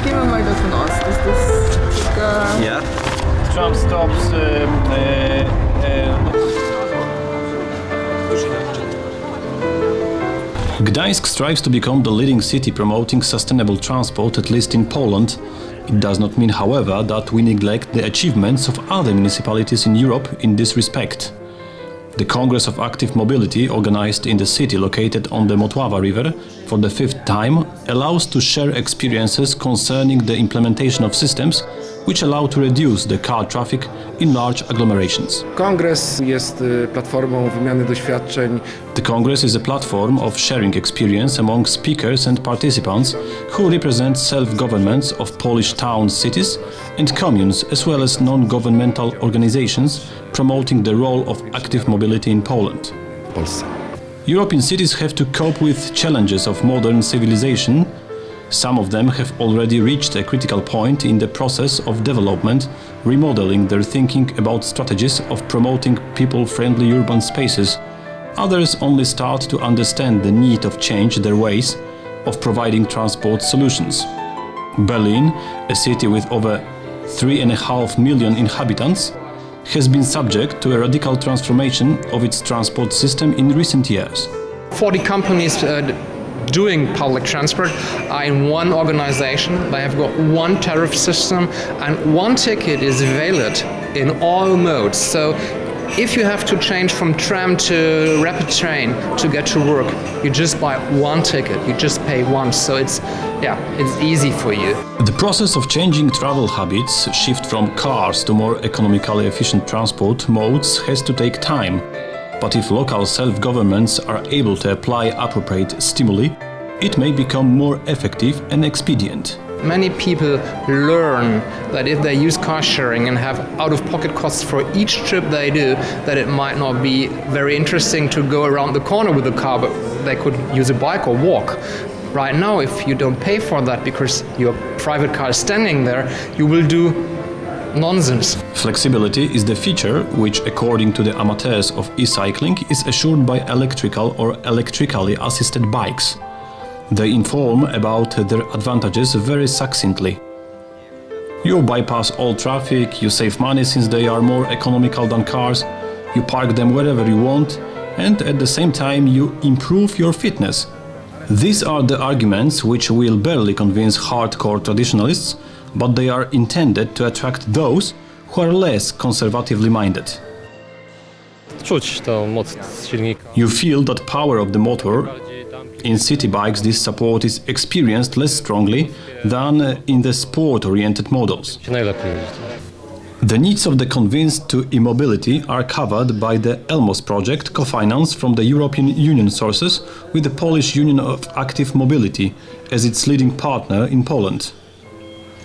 Gehen wir mal davon aus, dass das circa... Ja. Tram stops. Gdańsk strives to become the leading city promoting sustainable transport, at least in Poland. It does not mean, however, that we neglect the achievements of other municipalities in Europe in this respect. The Congress of Active Mobility, organized in the city located on the Motława River for the fifth time, allows to share experiences concerning the implementation of systems which allow to reduce the car traffic in large agglomerations. Kongres jest platformą wymiany doświadczeń. The Congress is a platform of sharing experience among speakers and participants who represent self-governments of Polish towns, cities and communes, as well as non-governmental organizations promoting the role of active mobility in Poland. W Polsce. European cities have to cope with challenges of modern civilization. Some of them have already reached a critical point in the process of development, remodeling their thinking about strategies of promoting people-friendly urban spaces. Others only start to understand the need of change their ways of providing transport solutions. Berlin, a city with over 3.5 million inhabitants, has been subject to a radical transformation of its transport system in recent years. 40 companies doing public transport are in one organization. They have got one tariff system and one ticket is valid in all modes. So if you have to change from tram to rapid train to get to work, you just buy one ticket, you just pay once. So it's easy for you. The process of changing travel habits, shift from cars to more economically efficient transport modes, has to take time. But if local self-governments are able to apply appropriate stimuli, it may become more effective and expedient. Many people learn that if they use car sharing and have out-of-pocket costs for each trip they do, that it might not be very interesting to go around the corner with a car, but they could use a bike or walk. Right now, if you don't pay for that because your private car is standing there, you will do nonsense. Flexibility is the feature which, according to the amateurs of e-cycling, is assured by electrical or electrically assisted bikes. They inform about their advantages very succinctly. You bypass all traffic, you save money since they are more economical than cars, you park them wherever you want, and at the same time you improve your fitness. These are the arguments which will barely convince hardcore traditionalists, but they are intended to attract those who are less conservatively minded. Czuć tą moc silnika. You feel that power of the motor. In city bikes, this support is experienced less strongly than in the sport-oriented models. Najlepiej jeździ. The needs of the convinced to e-mobility are covered by the ELMOS project, co-financed from the European Union sources with the Polish Union of Active Mobility as its leading partner in Poland.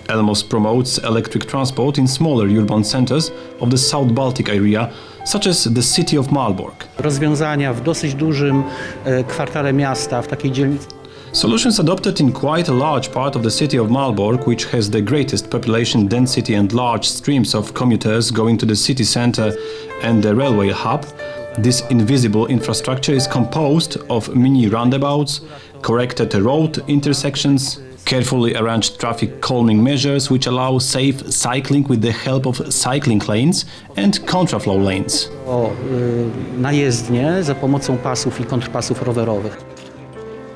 ELMOS promotes electric transport in smaller urban centers of the South Baltic area, such as the city of Malbork. Rozwiązania w dosyć dużym kwartale miasta, w takiej dzielnicy. Solutions adopted in quite a large part of the city of Malbork, which has the greatest population density and large streams of commuters going to the city center and the railway hub. This invisible infrastructure is composed of mini roundabouts, corrected road intersections, carefully arranged traffic calming measures which allow safe cycling with the help of cycling lanes and contraflow lanes. Na jezdnię za pomocą pasów i kontrpasów rowerowych.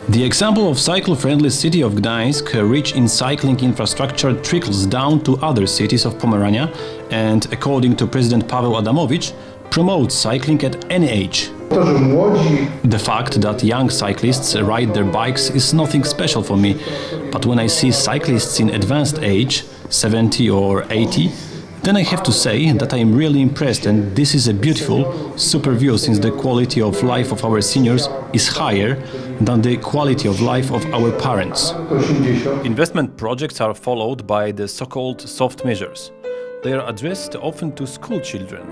The example of cycle-friendly city of Gdańsk, rich in cycling infrastructure, trickles down to other cities of Pomerania and, according to President Paweł Adamowicz, promotes cycling at any age. The fact that young cyclists ride their bikes is nothing special for me, but when I see cyclists in advanced age, 70 or 80, then I have to say that I am really impressed, and this is a beautiful, super view, since the quality of life of our seniors is higher than the quality of life of our parents. Investment projects are followed by the so-called soft measures. They are addressed often to school children.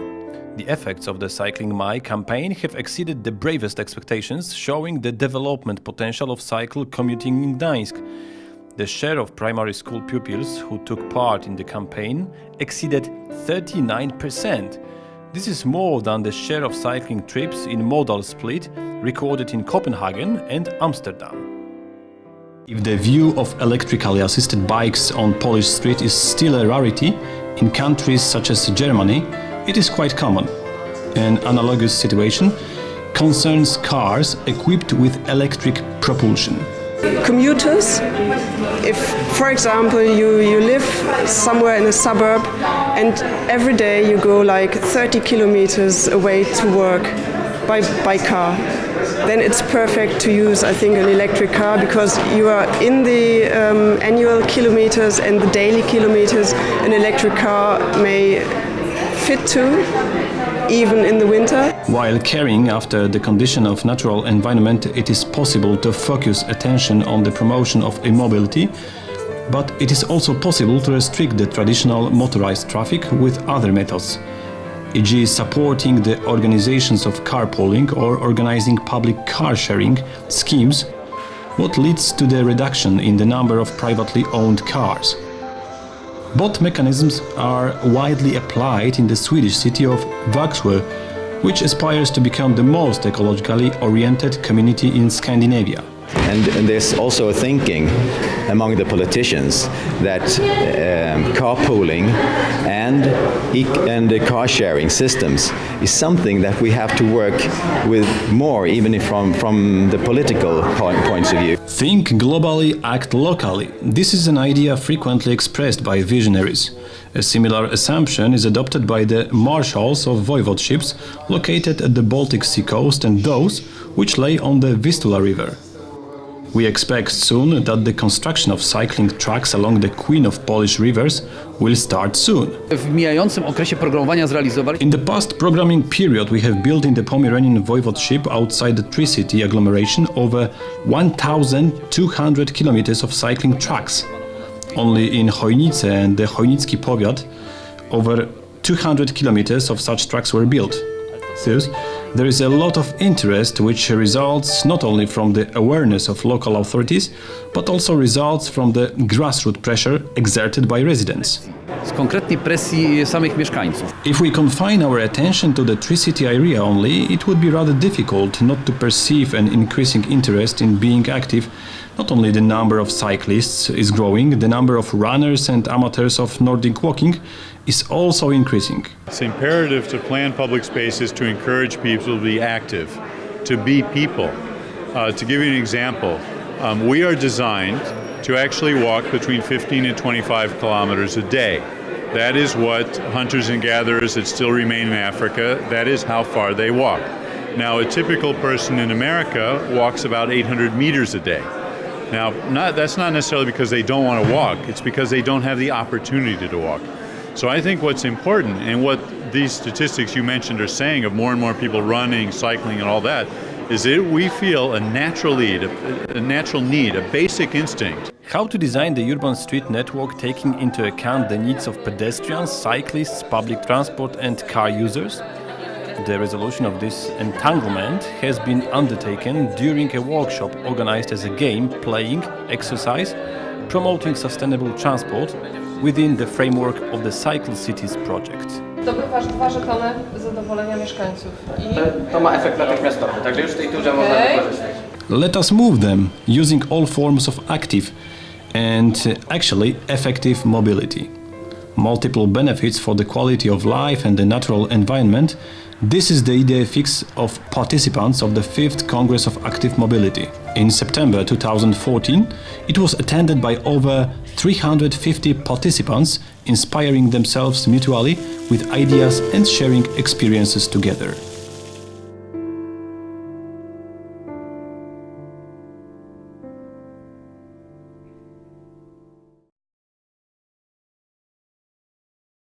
The effects of the Cycling My campaign have exceeded the bravest expectations, showing the development potential of cycle commuting in Gdańsk. The share of primary school pupils who took part in the campaign exceeded 39%. This is more than the share of cycling trips in modal split recorded in Copenhagen and Amsterdam. If the view of electrically assisted bikes on Polish street is still a rarity, in countries such as Germany, it is quite common. An analogous situation concerns cars equipped with electric propulsion. Commuters, if, for example, you live somewhere in a suburb and every day you go like 30 kilometers away to work by car, then it's perfect to use, I think, an electric car, because you are in the annual kilometers and the daily kilometers an electric car may fit to, even in the winter. While caring after the condition of natural environment, it is possible to focus attention on the promotion of e-mobility, but it is also possible to restrict the traditional motorized traffic with other methods, e.g. supporting the organizations of carpooling or organizing public car sharing schemes, what leads to the reduction in the number of privately owned cars. Both mechanisms are widely applied in the Swedish city of Växjö, which aspires to become the most ecologically oriented community in Scandinavia. And there's also a thinking among the politicians that carpooling and the car sharing systems is something that we have to work with more, even if from the political points of view. Think globally, act locally. This is an idea frequently expressed by visionaries. A similar assumption is adopted by the marshals of voivodeships located at the Baltic Sea coast and those which lay on the Vistula River. We expect soon that the construction of cycling tracks along the Queen of Polish rivers will start soon. W mijającym okresie programowania zrealizowaliśmy. In the past programming period, we have built in the Pomeranian voivodeship outside the Tri-City agglomeration over 1,200 kilometers of cycling tracks. Only in Chojnice and the Chojnicki Powiat, over 200 kilometers of such tracks were built. Thus, there is a lot of interest which results not only from the awareness of local authorities, but also results from the grassroots pressure exerted by residents. Z konkretnej presji samych mieszkańców. If we confine our attention to the Tri-City area only, it would be rather difficult not to perceive an increasing interest in being active. Not only the number of cyclists is growing, the number of runners and amateurs of Nordic walking is also increasing. It's imperative to plan public spaces to encourage people to be active, to be people. To give you an example, we are designed to actually walk between 15 and 25 kilometers a day. That is what hunters and gatherers that still remain in Africa, that is how far they walk. Now, a typical person in America walks about 800 meters a day. Now, that's not necessarily because they don't want to walk, it's because they don't have the opportunity to walk. So I think what's important, and what these statistics you mentioned are saying of more and more people running, cycling and all that, is that we feel a natural need, a basic instinct. How to design the urban street network taking into account the needs of pedestrians, cyclists, public transport and car users? The resolution of this entanglement has been undertaken during a workshop organized as a game-playing exercise promoting sustainable transport within the framework of the Cycle Cities project. Zdobywasz 2 żetony zadowolenia mieszkańców. To ma efekt natychmiastowy, także już w tej turze można wykorzystać. Let us move them using all forms of active and actually effective mobility. Multiple benefits for the quality of life and the natural environment. This is the idea fix of participants of the 5th Congress of Active Mobility. In September 2014, it was attended by over 350 participants, inspiring themselves mutually with ideas and sharing experiences together.